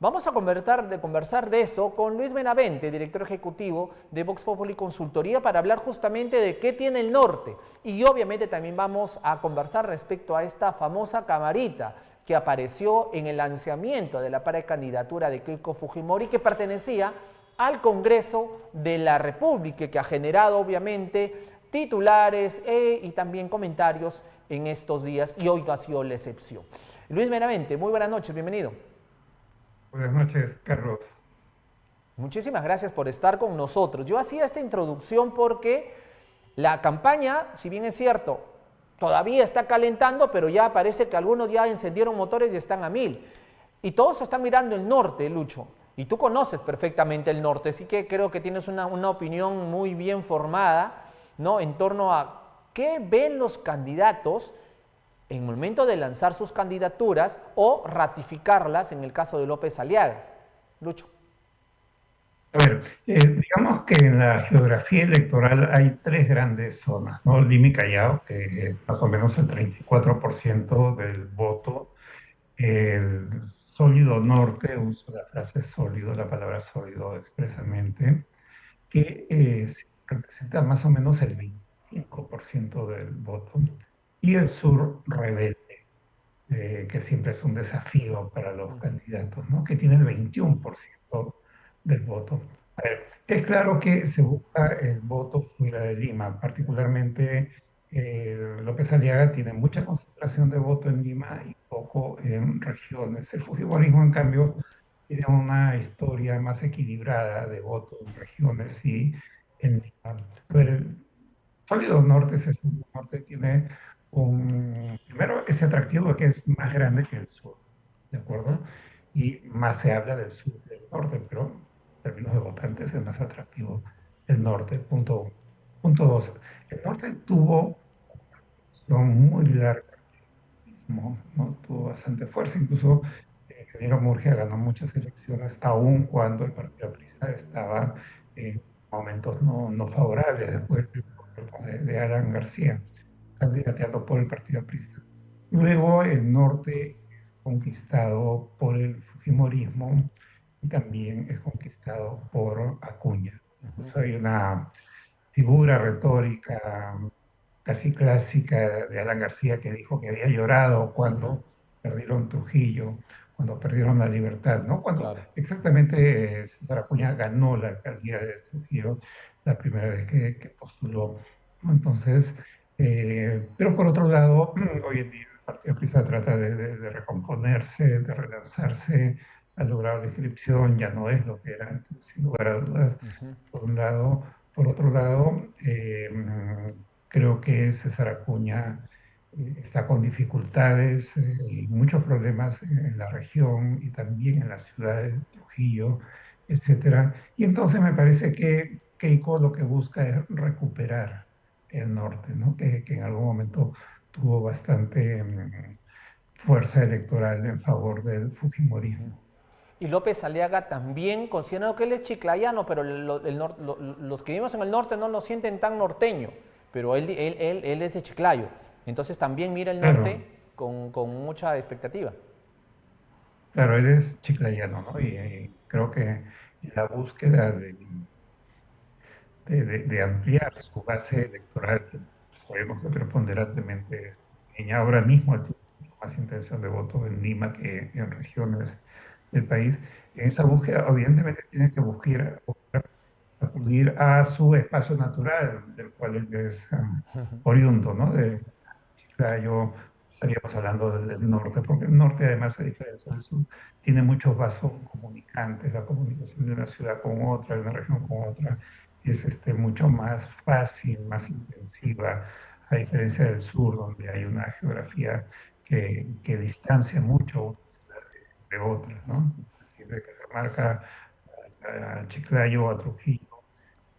Vamos a conversar de eso con Luis Benavente, director ejecutivo de Vox Populi Consultoría, para hablar justamente de qué tiene el norte. Y obviamente también vamos a conversar respecto a esta famosa camarita que apareció en el lanzamiento de la precandidatura de Keiko Fujimori, que pertenecía al Congreso de la República, que ha generado obviamente titulares y también comentarios en estos días, y hoy ha sido la excepción. Luis Benavente, muy buenas noches, bienvenido. Buenas noches, Carlos. Muchísimas gracias por estar con nosotros. Yo hacía esta introducción porque la campaña, si bien es cierto, todavía está calentando, pero ya parece que algunos ya encendieron motores y están a 1000. Y todos están mirando el norte, Lucho. Y tú conoces perfectamente el norte, así que creo que tienes una opinión muy bien formada, ¿no?, en torno a qué ven los candidatos en el momento de lanzar sus candidaturas o ratificarlas en el caso de López Aliaga. Lucho. A ver, digamos que en la geografía electoral hay tres grandes zonas, ¿no? Lima y Callao, que es más o menos el 34% del voto. El sólido norte, uso la frase sólido, la palabra sólido expresamente, que representa más o menos el 25% del voto. Y el sur rebelde, que siempre es un desafío para los candidatos, ¿no? Que tiene el 21% del voto. A ver, es claro que se busca el voto fuera de Lima, particularmente López Aliaga tiene mucha concentración de voto en Lima y poco en regiones. El Fujimorismo, en cambio, tiene una historia más equilibrada de voto en regiones y en Lima. A ver, el Sólido Norte, ese Sólido Norte tiene primero ese atractivo que es más grande que el sur, ¿de acuerdo? Y más se habla del sur que del norte, pero en términos de votantes es más atractivo el norte, punto uno. Punto dos, el norte tuvo son muy larga, ¿no? Tuvo bastante fuerza, incluso el ingeniero Murgia ganó muchas elecciones, aun cuando el partido aprista estaba en momentos no favorables después de Alan García candidateando por el partido aprista. Luego el norte es conquistado por el fujimorismo y también es conquistado por Acuña. Incluso hay una figura retórica casi clásica de Alan García que dijo que había llorado cuando perdieron Trujillo, cuando perdieron la libertad, ¿no? Cuando Claro. exactamente César Acuña ganó la alcaldía de Trujillo la primera vez que postuló. Entonces, pero por otro lado, hoy en día el Partido Aprista trata de recomponerse, de relanzarse, ha logrado la inscripción, ya no es lo que era antes, sin lugar a dudas, por un lado. Por otro lado, creo que César Acuña está con dificultades y muchos problemas en la región y también en las ciudades de Trujillo, etcétera. Y entonces me parece que Keiko lo que busca es recuperar el norte, ¿no? Que en algún momento tuvo bastante fuerza electoral en favor del fujimorismo. Y López Aliaga también, considerando que él es chiclayano, pero los que vivimos en el norte no lo sienten tan norteño, pero él es de Chiclayo. Entonces también mira el Claro, norte con mucha expectativa. claro, él es chiclayano, ¿no? Y creo que en la búsqueda de ampliar su base electoral, que sabemos que preponderantemente es pequeña. Ahora mismo él tiene mucho más intención de voto en Lima que en regiones del país. En esa búsqueda, evidentemente, tiene que buscar acudir a su espacio natural, del cual él es oriundo, ¿no? De Chiclayo, estaríamos hablando del norte, porque el norte, además, a diferencia del sur, tiene muchos vasos comunicantes. La comunicación de una ciudad con otra, de una región con otra, es mucho más fácil, más intensiva, a diferencia del sur, donde hay una geografía que distancia mucho una ciudad de otras, ¿no? Es decir, de Cajamarca a Chiclayo o a Trujillo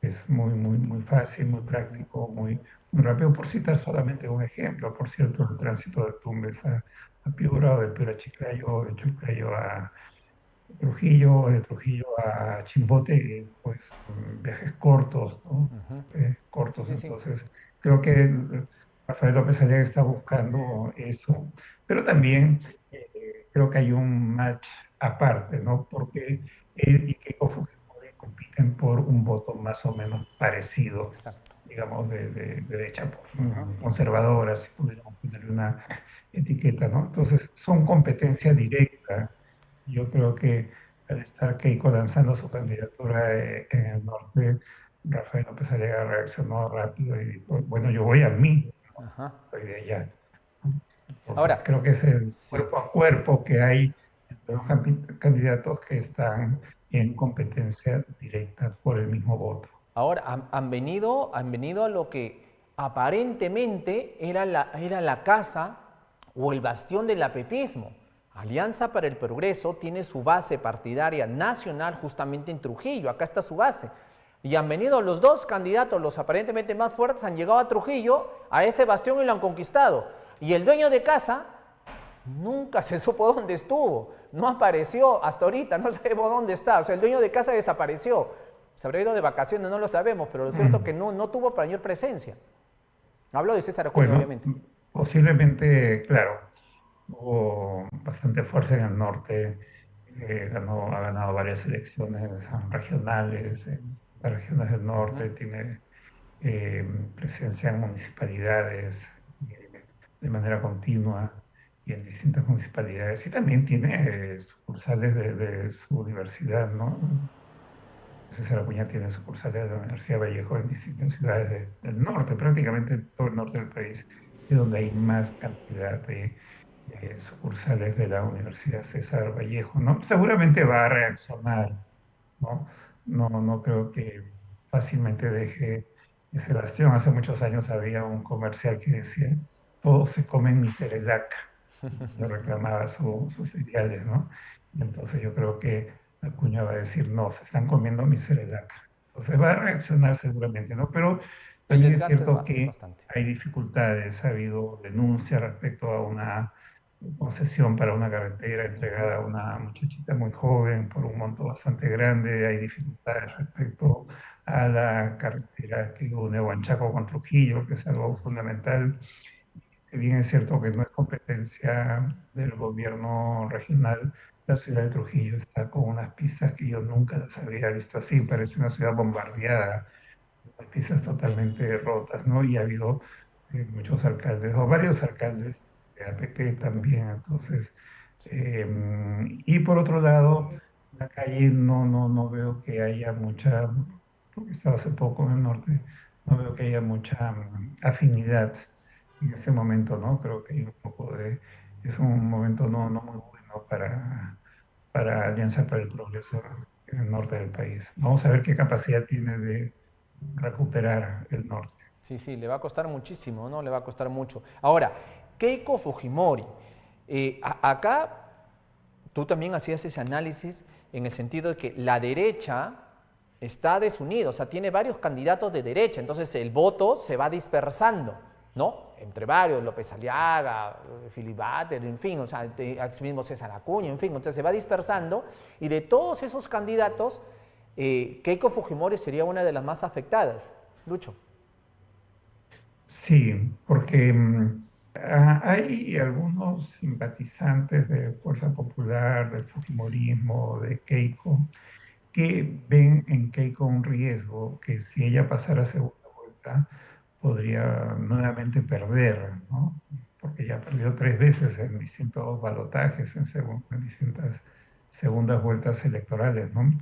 es muy fácil, muy práctico, muy rápido. Por citar solamente un ejemplo, por cierto, el tránsito de Tumbes a Piura, o de Piura a Chiclayo, o de Chiclayo a Trujillo, o de Trujillo a Chimbote, pues viajes cortos, ¿no? Sí, Cortos. sí, sí. Entonces, creo que Rafael López Aliaga está buscando eso, pero también creo que hay un match aparte, ¿no? Porque él y Keiko Fujimori compiten por un voto más o menos parecido, Exacto. digamos, de derecha Ajá. conservadora, si pudiéramos ponerle una etiqueta, ¿no? Entonces, son competencia directa. Yo creo que al estar Keiko lanzando su candidatura en el norte, Rafael López Aliaga reaccionó rápido y dijo, bueno, yo voy a mí, Ajá. soy de allá. Entonces, Ahora, creo que es el sí. cuerpo a cuerpo que hay entre los candidatos que están en competencia directa por el mismo voto. Ahora han venido a lo que aparentemente era la casa o el bastión del apepismo. Alianza para el Progreso tiene su base partidaria nacional justamente en Trujillo, acá está su base. Y han venido los dos candidatos, los aparentemente más fuertes, han llegado a Trujillo, a ese bastión y lo han conquistado. Y el dueño de casa nunca se supo dónde estuvo, no apareció hasta ahorita, no sabemos dónde está, o sea, el dueño de casa desapareció. Se habrá ido de vacaciones, no lo sabemos, pero lo cierto es que Mm. no tuvo mayor presencia. Hablo de César Acuña, Bueno, obviamente. posiblemente, claro, hubo bastante fuerza en el norte, ha ganado varias elecciones regionales en las regiones del Ujú. norte, tiene presencia en municipalidades de manera continua y en distintas municipalidades, y también tiene sucursales de su universidad, ¿no? César Acuña tiene sucursales de la Universidad de Vallejo en distintas ciudades del norte, prácticamente en todo el norte del país, es donde hay más cantidad de sucursales de la Universidad César Vallejo, ¿no? Seguramente va a reaccionar, ¿no? No creo que fácilmente deje ese bastión. Hace muchos años había un comercial que decía, todos se comen mi cerelac, yo reclamaba sus ideales, ¿no? Y entonces yo creo que Acuña va a decir, no, se están comiendo mi cerelac. Entonces va a reaccionar seguramente, ¿no? Pero El también es desgaste cierto es que bastante. hay dificultades, ha habido denuncias respecto a una concesión para una carretera entregada a una muchachita muy joven por un monto bastante grande, hay dificultades respecto a la carretera que une Huanchaco con Trujillo, que es algo fundamental. Si bien es cierto que no es competencia del gobierno regional, la ciudad de Trujillo está con unas pistas que yo nunca las había visto así, Sí. parece una ciudad bombardeada, unas pistas totalmente rotas, ¿no? Y ha habido muchos alcaldes, o varios alcaldes de APP también, entonces, y por otro lado, la calle no veo que haya mucha, porque he estado hace poco en el norte, no veo que haya mucha afinidad en este momento, ¿no? Creo que hay un poco de, es un momento no muy bueno para Alianza para el Progreso en el norte del país. Vamos a ver qué capacidad tiene de recuperar el norte. Sí, sí, le va a costar muchísimo, ¿no? Le va a costar mucho. Ahora, Keiko Fujimori. Acá tú también hacías ese análisis en el sentido de que la derecha está desunida, o sea, tiene varios candidatos de derecha, entonces el voto se va dispersando, ¿no? Entre varios, López Aliaga, Filibater, en fin, o sea, mismo César Acuña, en fin, entonces se va dispersando y de todos esos candidatos, Keiko Fujimori sería una de las más afectadas. Lucho. Sí, porque hay algunos simpatizantes de Fuerza Popular, del Fujimorismo, de Keiko, que ven en Keiko un riesgo que si ella pasara a segunda vuelta podría nuevamente perder, ¿no? Porque ya perdió tres veces en distintos balotajes, en distintas segundas vueltas electorales, ¿no?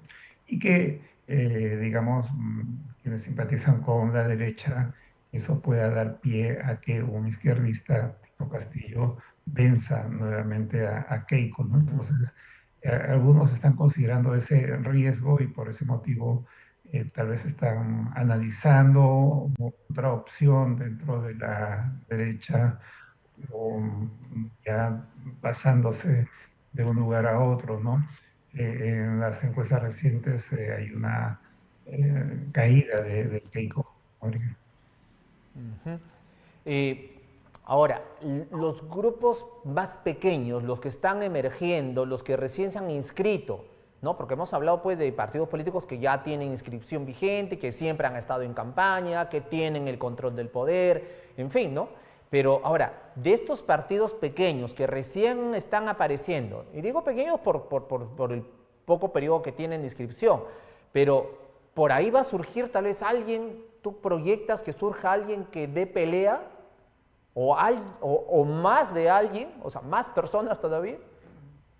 Y que, digamos, quienes simpatizan con la derecha, eso pueda dar pie a que un izquierdista tipo Castillo venza nuevamente a Keiko, ¿no? Ujú. Entonces, algunos están considerando ese riesgo y por ese motivo tal vez están analizando otra opción dentro de la derecha o ya pasándose de un lugar a otro, ¿no? En las encuestas recientes hay una caída de Keiko Fujimori. Ujú. Eh, Ahora, los grupos más pequeños, los que están emergiendo, los que recién se han inscrito, ¿no? Porque hemos hablado pues de partidos políticos que ya tienen inscripción vigente, que siempre han estado en campaña, que tienen el control del poder, en fin, ¿no? Pero ahora, de estos partidos pequeños que recién están apareciendo, y digo pequeños por el poco periodo que tienen de inscripción, pero por ahí va a surgir tal vez alguien, tú proyectas que surja alguien que dé pelea, o más de alguien, o sea, más personas todavía.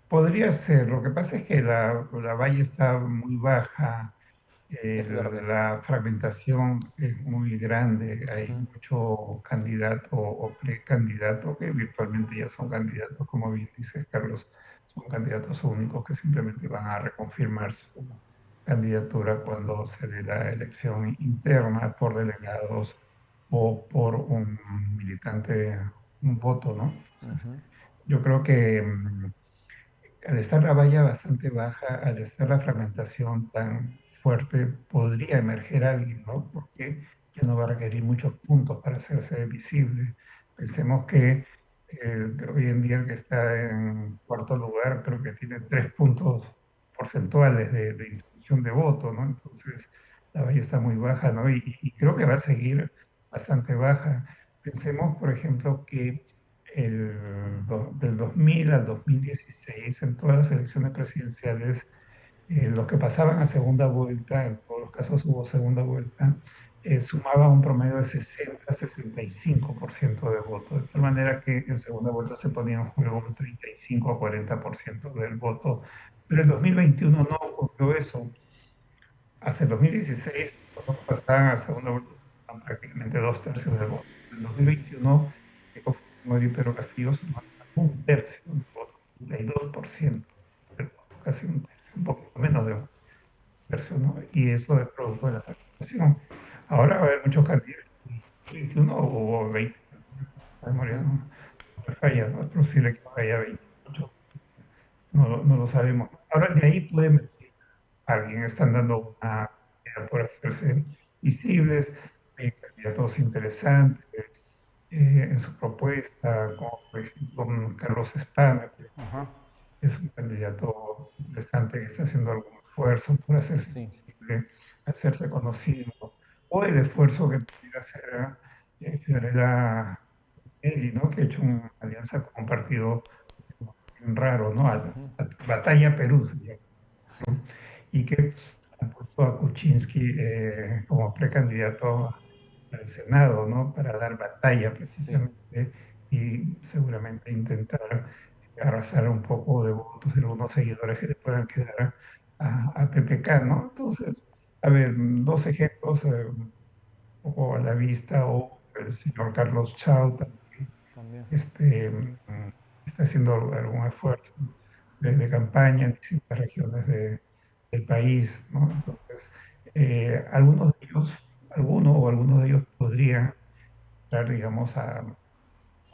Podría ser, lo que pasa es que la valla está muy baja, Estoy de acuerdo en eso. la fragmentación es muy grande, hay Ujú, mucho candidato o precandidato que virtualmente ya son candidatos, como bien dice Carlos, son candidatos únicos que simplemente van a reconfirmar su candidatura cuando se dé la elección interna por delegados o por un militante, un voto, ¿no? Entonces, ujú. yo creo que al estar la valla bastante baja, al estar la fragmentación tan fuerte, podría emerger alguien, ¿no? Porque ya no va a requerir muchos puntos para hacerse visible. Pensemos que hoy en día el que está en cuarto lugar creo que tiene 3 puntos porcentuales de intención de voto, ¿no? Entonces la valla está muy baja, ¿no? Y creo que va a seguir bastante baja. Pensemos, por ejemplo, que del 2000 al 2016, en todas las elecciones presidenciales, los que pasaban a segunda vuelta, en todos los casos hubo segunda vuelta, sumaban un promedio de 60-65% de votos, de tal manera que en segunda vuelta se ponía en juego un 35 a 40% del voto. Pero en 2021 no ocurrió eso. Hasta el 2016, los que pasaban a segunda vuelta sumaban prácticamente 2/3 del voto. En el 2021, Keiko Fujimori y Pedro Castillo sumaban 1/3 del voto, 32% del voto, casi un tercio, un poco menos de un tercio, ¿no? Y eso es producto de la fragmentación. Ahora va a haber muchos candidatos. En 2021 hubo 20, la memoria Ujú. no me falla, ¿no? Es posible que haya 28, no lo sabemos. Ahora de ahí puede emerger alguien, están dando una por hacerse visibles, hay candidatos interesantes en su propuesta, como por ejemplo Carlos Spana, por Ajá. ejemplo, es un candidato interesante que está haciendo algún esfuerzo por hacerse Sí. visible, hacerse conocido, o el esfuerzo que pudiera hacer Fiorella Eli, ¿no? Que ha hecho una alianza con un partido bien raro, ¿no? Batalla Perú se llama, ¿no? Y que han puesto a Kuczynski como precandidato al Senado, ¿no? Para dar batalla Sí. precisamente y seguramente intentar arrasar un poco de votos de algunos seguidores que le puedan quedar a PPK, ¿no? Entonces, a ver, dos ejemplos un poco a la vista, o el señor Carlos Chao también También. está haciendo algún esfuerzo de campaña en distintas regiones del país, ¿no? Entonces, algunos de ellos, algunos de ellos podrían entrar, digamos, a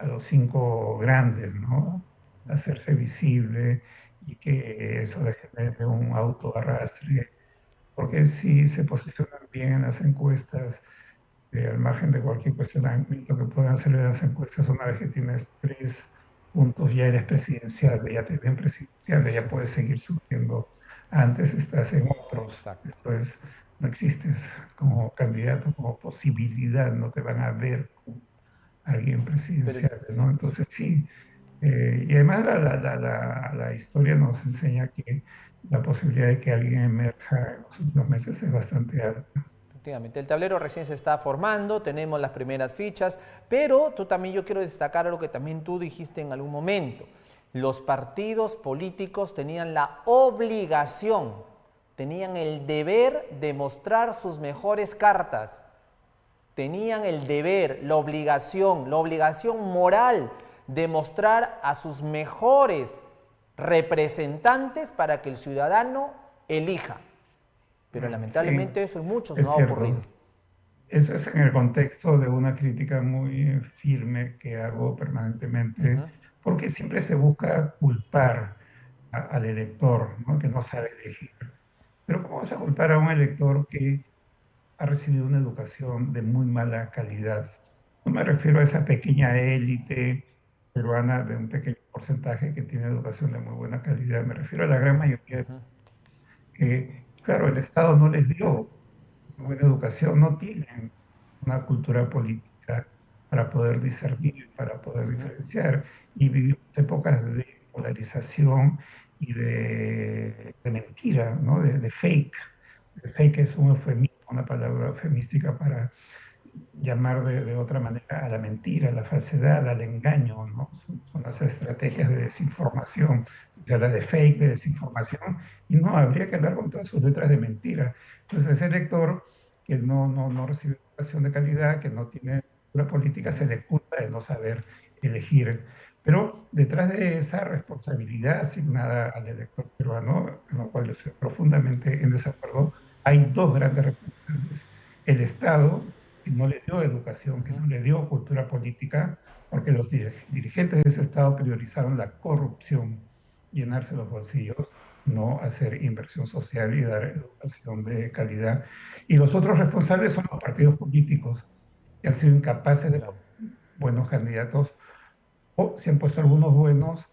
los 5 grandes, ¿no? Hacerse visible y que eso le genere un autoarrastre, porque si se posicionan bien en las encuestas, al margen de cualquier cuestionamiento que puedan hacer de las encuestas, una vez que tienes 3 puntos ya eres presidencial, ya te ven Sí. presidencial, ya puedes seguir subiendo. Antes estás en otros, Exacto. esto es, no existes como candidato, como posibilidad, no te van a ver como alguien Pero presidencial, sí, ¿no? pues. Entonces sí, y además la historia nos enseña que la posibilidad de que alguien emerja en los últimos meses es bastante alta. Efectivamente, el tablero recién se está formando, tenemos las primeras fichas, pero tú también, yo quiero destacar algo que también tú dijiste en algún momento. Los partidos políticos tenían la obligación, tenían el deber de mostrar sus mejores cartas, tenían el deber, la obligación moral de mostrar a sus mejores representantes para que el ciudadano elija. Pero Sí, lamentablemente eso en muchos no es ha ocurrido. cierto. Eso es en el contexto de una crítica muy firme que hago permanentemente, Ujú. porque siempre se busca culpar al elector, ¿no? Que no sabe elegir. Pero ¿cómo vas a culpar a un elector que ha recibido una educación de muy mala calidad? No me refiero a esa pequeña élite peruana de un pequeño porcentaje que tiene educación de muy buena calidad, me refiero a la gran mayoría que, claro, el Estado no les dio buena educación, no tienen una cultura política, para poder discernir, para poder diferenciar. Y vivimos épocas de polarización y de mentira, ¿no? De fake. El fake es un eufemismo, una palabra eufemística para llamar de otra manera a la mentira, a la falsedad, al engaño, ¿no? Son las estrategias de desinformación, se habla de fake, de desinformación, y no, habría que hablar con todas sus letras de mentira. Entonces, ese lector que no recibe educación de calidad, que no tiene cultura política, se le culpa de no saber elegir. Pero detrás de esa responsabilidad asignada al elector peruano, en lo cual yo estoy profundamente en desacuerdo, hay dos grandes responsables. El Estado, que no le dio educación, que no le dio cultura política, porque los dirigentes de ese Estado priorizaron la corrupción, llenarse los bolsillos, no hacer inversión social y dar educación de calidad. Y los otros responsables son los partidos políticos, que han sido incapaces de Claro. poner buenos candidatos, o si han puesto algunos buenos,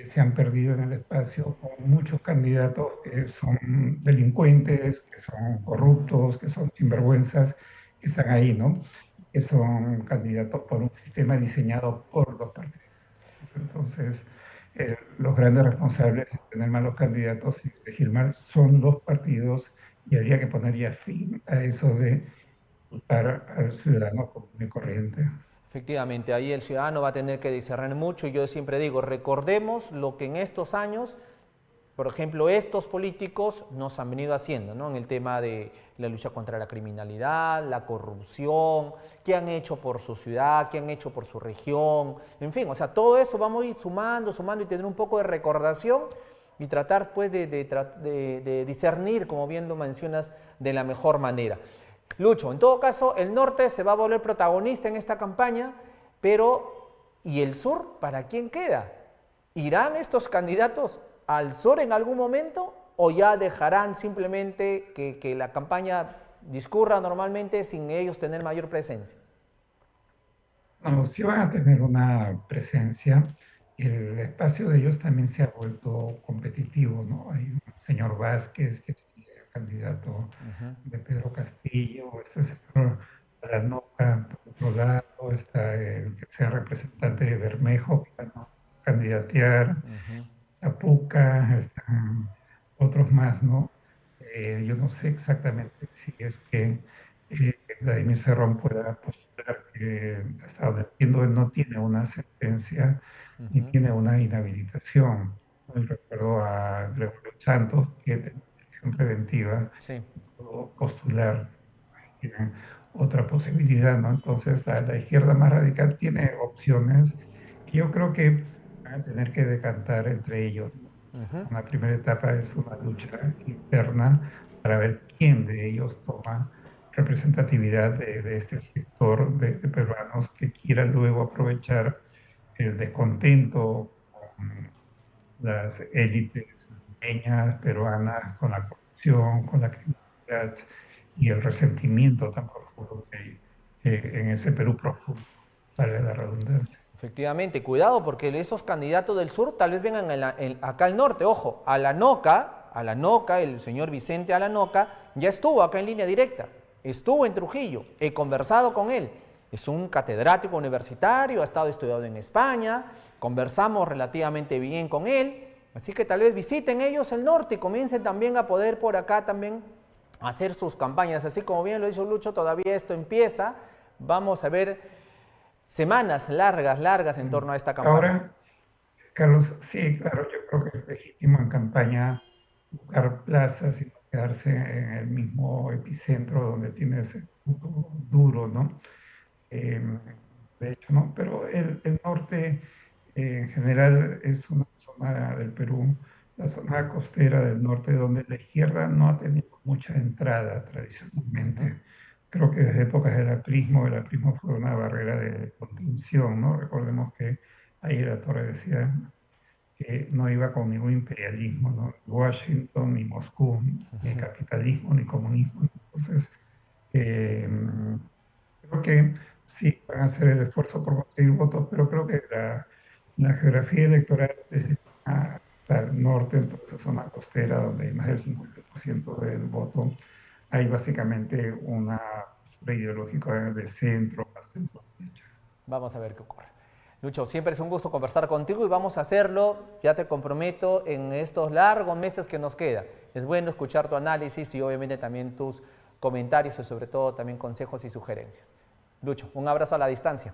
se han perdido en el espacio con muchos candidatos que son delincuentes, que son corruptos, que son sinvergüenzas, que están ahí, ¿no? Que son candidatos por un sistema diseñado por los partidos. Entonces, los grandes responsables de tener malos candidatos y elegir mal son los partidos, y habría que poner ya fin a eso de culpar al ciudadano común y corriente. Efectivamente, ahí el ciudadano va a tener que discernir mucho y yo siempre digo, recordemos lo que en estos años, por ejemplo, estos políticos nos han venido haciendo, ¿no? En el tema de la lucha contra la criminalidad, la corrupción, qué han hecho por su ciudad, qué han hecho por su región, en fin, o sea, todo eso vamos a ir sumando, sumando y tener un poco de recordación y tratar pues de discernir, como bien lo mencionas, de la mejor manera. Lucho, en todo caso, el norte se va a volver protagonista en esta campaña, pero ¿y el sur para quién queda? ¿Irán estos candidatos al sur en algún momento o ya dejarán simplemente que la campaña discurra normalmente sin ellos tener mayor presencia? No, sí van a tener una presencia. El espacio de ellos también se ha vuelto competitivo, ¿no? Hay un señor Vázquez, que es el candidato de Pedro Castillo, está el señor Alanoca, por otro lado, está el que sea representante de Bermejo, que ganó a candidatear, Apuca, están otros más, ¿no? Yo no sé exactamente si es que Vladimir Cerrón pueda postular, que hasta donde entiendo él no tiene una sentencia ni tiene una inhabilitación. Hoy recuerdo a Gregorio Santos, que tiene prisión preventiva, Sí. pudo postular, tiene otra posibilidad, ¿no? Entonces la izquierda más radical tiene opciones que yo creo que van a tener que decantar entre ellos. Una primera etapa es una lucha interna para ver quién de ellos toma representatividad de este sector de peruanos que quieran luego aprovechar el descontento con las élites limeñas, peruanas, con la corrupción, con la criminalidad y el resentimiento tan profundo que hay en ese Perú profundo, para la redundancia. Efectivamente, cuidado porque esos candidatos del sur tal vez vengan acá al norte. Ojo, Alanoca, el señor Vicente Alanoca, ya estuvo acá en línea directa, estuvo en Trujillo, he conversado con él. Es un catedrático universitario, ha estado estudiando en España, conversamos relativamente bien con él, así que tal vez visiten ellos el norte y comiencen también a poder por acá también hacer sus campañas. Así como bien lo hizo Lucho, todavía esto empieza, vamos a ver semanas largas, largas en torno a esta campaña. Ahora, Carlos, sí, claro, yo creo que es legítimo en campaña buscar plazas y no quedarse en el mismo epicentro donde tiene ese punto duro, ¿no? Eh, de hecho, ¿no? Pero el norte en general es una zona del Perú, la zona costera del norte, donde la izquierda no ha tenido mucha entrada tradicionalmente. Creo que desde épocas del aprismo fue una barrera de contención, ¿no? Recordemos que ahí la Torre decía que no iba con ningún imperialismo, ¿no? Ni Washington, ni Moscú, ni capitalismo, ni comunismo. Entonces, eh, creo que sí van a hacer el esfuerzo por conseguir votos, pero creo que la geografía electoral hasta el norte, entonces zona costera, donde hay más del 50% del voto, hay básicamente una postura ideológica de centro, más centro derecha. Vamos a ver qué ocurre. Lucho, siempre es un gusto conversar contigo y vamos a hacerlo, ya te comprometo, en estos largos meses que nos queda. Es bueno escuchar tu análisis y obviamente también tus comentarios y sobre todo también consejos y sugerencias. Lucho, un abrazo a la distancia.